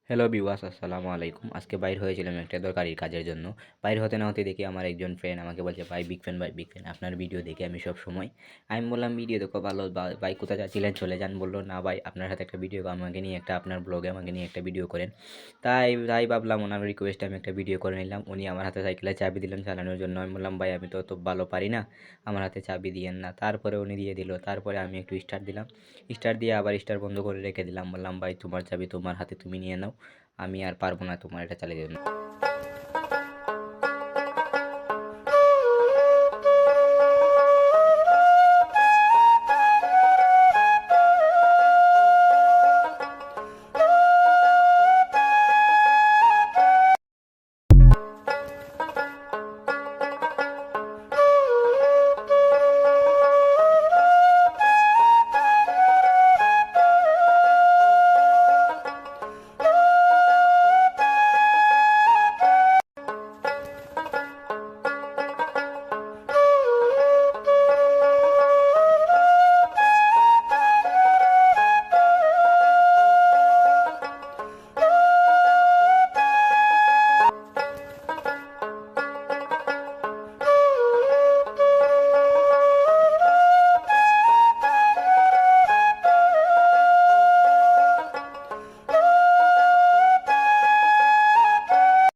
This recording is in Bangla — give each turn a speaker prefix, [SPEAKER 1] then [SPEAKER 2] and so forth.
[SPEAKER 1] হ্যালো বিওয়াস, আসসালামু আলাইকুম। আজকে বাইর হয়েছিলাম একটা দরকারি কাজের জন্য। বাইর হতে না হতে দেখি আমার একজন ফ্রেন্ড আমাকে বলছে, ভাই বিগ ফ্যান, ভাই বিগ ফ্যান, আপনার ভিডিও দেখি আমি সব সময়। আমি বললাম, ভিডিও দেখো ভালো, ভাই কোথায় যাচ্ছিলেন, চলে যান। বললো, না ভাই, আপনার সাথে একটা ভিডিও, আমাকে নিয়ে একটা, আপনার ব্লগে আমাকে নিয়ে একটা ভিডিও করেন। তাই তাই ভাবলাম ওনার রিকোয়েস্টে আমি একটা ভিডিও করে নিলাম। উনি আমার হাতে সাইকেলে চাবি দিলেন চালানোর জন্য। আমি বললাম, ভাই আমি তো অত ভালো পারি না, আমার হাতে চাবি দিয়েন না। তারপরে উনি দিয়ে দিল। তারপরে আমি একটু স্টার্ট দিলাম। স্টার্ট দিয়ে আবার স্টার্ট বন্ধ করে রেখে দিলাম। বললাম, ভাই তোমার চাবি তোমার হাতে, তুমি নিয়ে নাও, আমি আর পারবো না তোমার এটা চালিয়ে দেবেন।